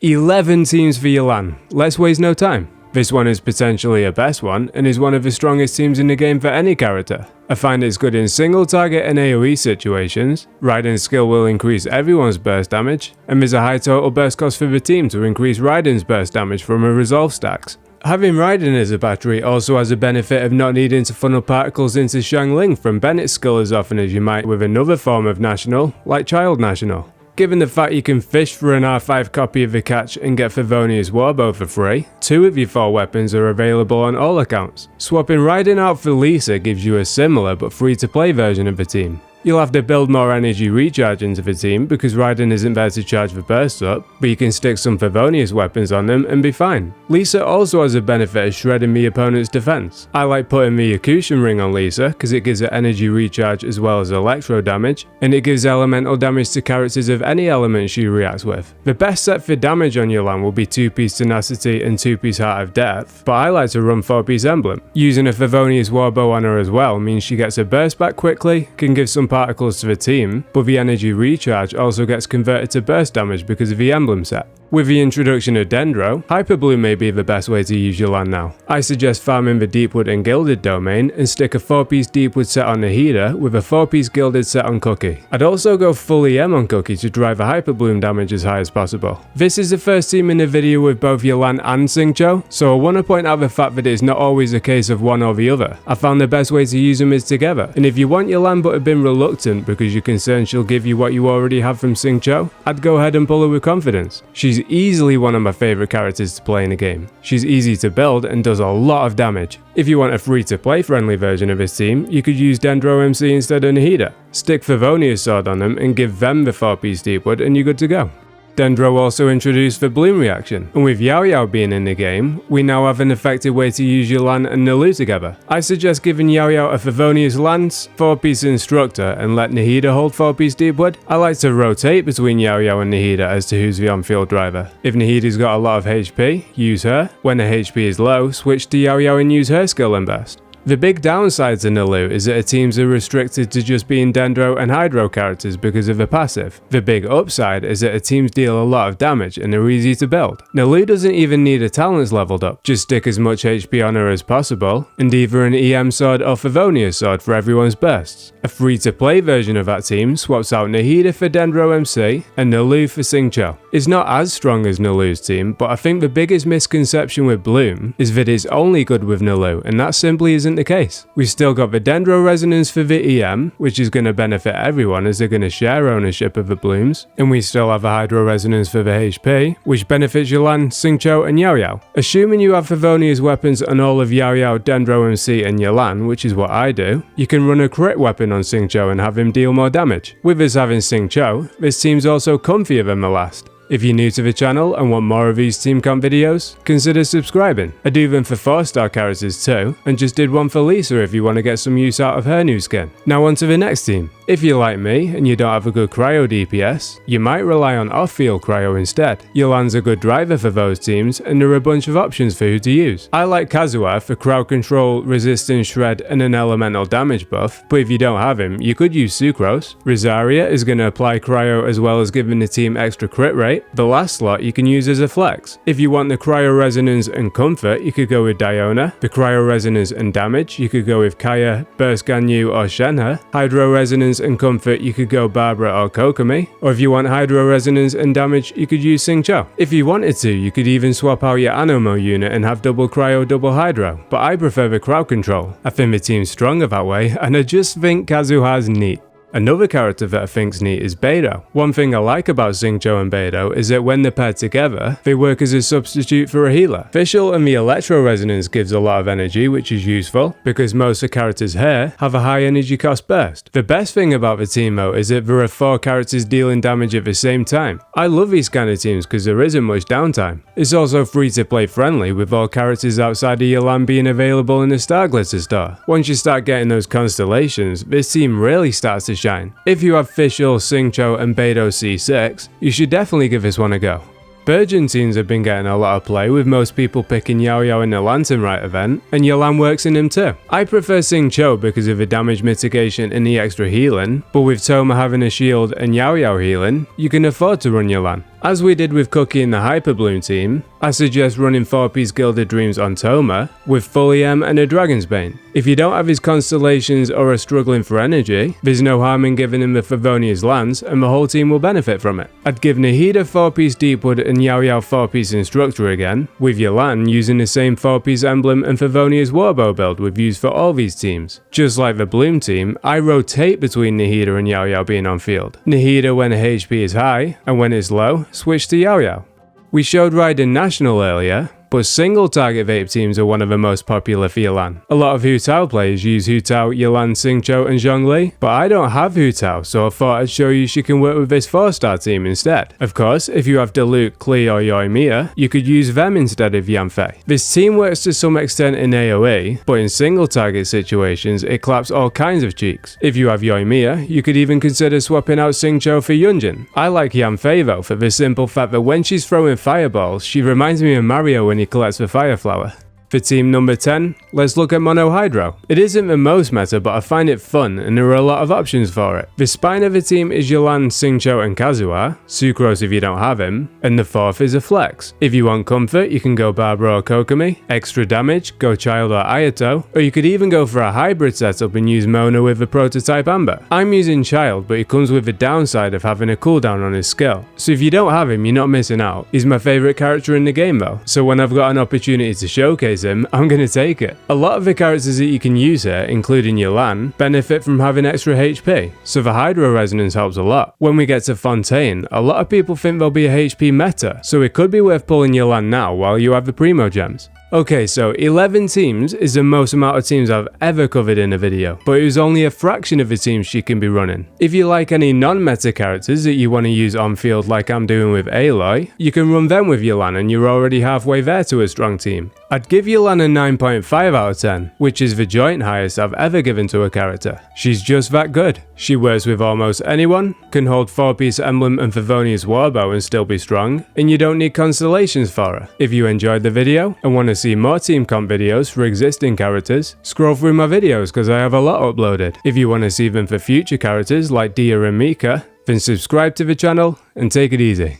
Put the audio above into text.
11 teams for Yelan. Let's waste no time. This one is potentially a best one, and is one of the strongest teams in the game for any character. I find it's good in single target and AoE situations, Raiden's skill will increase everyone's burst damage, and there's a high total burst cost for the team to increase Raiden's burst damage from her resolve stacks. Having Raiden as a battery also has a benefit of not needing to funnel particles into Xiangling from Bennett's skill as often as you might with another form of National, like Child National. Given the fact you can fish for an R5 copy of the catch and get Favonia's Warbow for free, 2 of your 4 weapons are available on all accounts. Swapping Raiden out for Lisa gives you a similar but free to play version of the team. You'll have to build more energy recharge into the team because Raiden isn't there to charge the bursts up, but you can stick some Favonia's weapons on them and be fine. Lisa also has a benefit of shredding the opponent's defense. I like putting the Yakution ring on Lisa because it gives her energy recharge as well as electro damage, and it gives elemental damage to characters of any element she reacts with. The best set for damage on Yelan will be 2-piece Tenacity and 2-piece Heart of Death, but I like to run 4-piece Emblem. Using a Favonia's Warbow on her as well means she gets her burst back quickly, can give some particles to the team, but the energy recharge also gets converted to burst damage because of the emblem set. With the introduction of Dendro, Hyper Bloom may be the best way to use Yelan now. I suggest farming the Deepwood and Gilded domain and stick a 4-piece Deepwood set on Nahida with a 4-piece Gilded set on Cookie. I'd also go full EM on Cookie to drive a Hyper Bloom damage as high as possible. This is the first team in the video with both Yelan and C0, so I want to point out the fact that it's not always a case of one or the other. I found the best way to use them is together, and if you want Yelan but have been reluctant because you're concerned she'll give you what you already have from C0, I'd go ahead and pull her with confidence. She's easily one of my favourite characters to play in the game. She's easy to build and does a lot of damage. If you want a free to play friendly version of this team, you could use Dendro MC instead of Nahida. Stick Favonia's sword on them and give them the 4-piece Deepwood and you're good to go. Dendro also introduced the Bloom reaction, and with Yao Yao being in the game, we now have an effective way to use Yelan and Naloo together. I suggest giving Yao Yao a Favonia's Lance, 4-piece Instructor, and let Nahida hold 4-piece Deepwood. I like to rotate between Yao Yao and Nahida as to who's the on-field driver. If Nahida's got a lot of HP, use her. When her HP is low, switch to Yao Yao and use her skill and burst. The big downside to Naloo is that her teams are restricted to just being Dendro and Hydro characters because of the passive. The big upside is that her teams deal a lot of damage and are easy to build. Naloo doesn't even need her talents leveled up, just stick as much HP on her as possible, and either an EM sword or Favonia's sword for everyone's bursts. A free to play version of that team swaps out Nahida for Dendro MC and Naloo for C0. It's not as strong as Naloo's team, but I think the biggest misconception with Bloom is that it's only good with Naloo, and that simply isn't the case. We've still got the Dendro resonance for the EM, which is going to benefit everyone as they're going to share ownership of the Blooms, and we still have a Hydro resonance for the HP, which benefits Yelan, C0 and Yao Yao. Assuming you have Favonia's weapons on all of Yao Yao, Dendro MC and Yelan, which is what I do, you can run a crit weapon on C0 and have him deal more damage. With us having C0, this team's also comfier than the last. If you're new to the channel and want more of these team comp videos, consider subscribing. I do them for 4-star characters too, and just did one for Lisa if you want to get some use out of her new skin. Now on to the next team. If you're like me and you don't have a good cryo DPS, you might rely on off-field cryo instead. Yelan's a good driver for those teams, and there are a bunch of options for who to use. I like Kazuha for crowd control, resistance shred, and an elemental damage buff, but if you don't have him, you could use Sucrose. Rosaria is going to apply cryo as well as giving the team extra crit rate. The last slot you can use as a flex. If you want the cryo resonance and comfort, you could go with Diona. The cryo resonance and damage, you could go with Kaya, Burst Ganyu or Shenhe. Hydro resonance and comfort, you could go Barbara or Kokomi. Or if you want hydro resonance and damage, you could use C0. If you wanted to, you could even swap out your Anomo unit and have double cryo, double hydro. But I prefer the crowd control. I think the team's stronger that way, and I just think Kazuha's neat. Another character that I think's neat is Beidou. One thing I like about C0 and Beidou is that when they're paired together, they work as a substitute for a healer. Fischl and the Electro Resonance gives a lot of energy, which is useful, because most of the characters here have a high energy cost burst. The best thing about the team though is that there are 4 characters dealing damage at the same time. I love these kind of teams because there isn't much downtime. It's also free to play friendly with all characters outside of Yelan being available in the Star Glitter store. Once you start getting those constellations, this team really starts to shine. If you have Fischl, C0 and Beidou C6, you should definitely give this one a go. Burgeon teams have been getting a lot of play, with most people picking Yao Yao in the Lantern Rite event, and Yelan works in him too. I prefer C0 because of the damage mitigation and the extra healing, but with Toma having a shield and Yao Yao healing, you can afford to run Yelan. As we did with Cookie in the Hyper Bloom team, I suggest running 4-piece Gilded Dreams on Toma with full EM and a Dragon's Bane. If you don't have his constellations or are struggling for energy, there's no harm in giving him the Favonia's Lance and the whole team will benefit from it. I'd give Nahida 4-piece Deepwood and Yao Yao 4-piece Instructor again, with Yelan using the same 4-piece Emblem and Favonia's Warbow build we've used for all these teams. Just like the Bloom team, I rotate between Nahida and Yao Yao being on field. Nahida when her HP is high, and when it's low, switch to Yao Yao. We showed Raiden National earlier, but single target vape teams are one of the most popular for Yelan. A lot of Hu Tao players use Hu Tao, Yelan, Xingqiu and Zhongli, but I don't have Hu Tao, so I thought I'd show you she can work with this 4-star team instead. Of course, if you have Diluc, Klee or Yoimiya, you could use them instead of Yanfei. This team works to some extent in AoE, but in single target situations it claps all kinds of cheeks. If you have Yoimiya, you could even consider swapping out Xingqiu for Yunjin. I like Yanfei though for the simple fact that when she's throwing fireballs, she reminds me of Mario when he collects the fire flower. For team number 10, let's look at Mono Hydro. It isn't the most meta, but I find it fun and there are a lot of options for it. The spine of the team is Yelan, Xingqiu and Kazuha, Sucrose if you don't have him, and the 4th is a flex. If you want comfort, you can go Barbara or Kokomi, extra damage, go Child or Ayato, or you could even go for a hybrid setup and use Mona with the prototype Amber. I'm using Child, but he comes with the downside of having a cooldown on his skill. So if you don't have him, you're not missing out. He's my favourite character in the game though, so when I've got an opportunity to showcase him, I'm gonna take it. A lot of the characters that you can use here, including Yelan, benefit from having extra HP, so the Hydro Resonance helps a lot. When we get to Fontaine, a lot of people think there'll be a HP meta, so it could be worth pulling Yelan now while you have the Primo Gems. Okay, so 11 teams is the most amount of teams I've ever covered in a video, but it was only a fraction of the teams she can be running. If you like any non-meta characters that you want to use on field like I'm doing with Aloy, you can run them with Yelan and you're already halfway there to a strong team. I'd give Yelan a 9.5 out of 10, which is the joint highest I've ever given to a character. She's just that good. She works with almost anyone, can hold 4-piece Emblem and Favonia's Warbow and still be strong, and you don't need constellations for her. If you enjoyed the video and want to see more team comp videos for existing characters, scroll through my videos because I have a lot uploaded. If you want to see them for future characters like Dia and Mika, then subscribe to the channel and take it easy.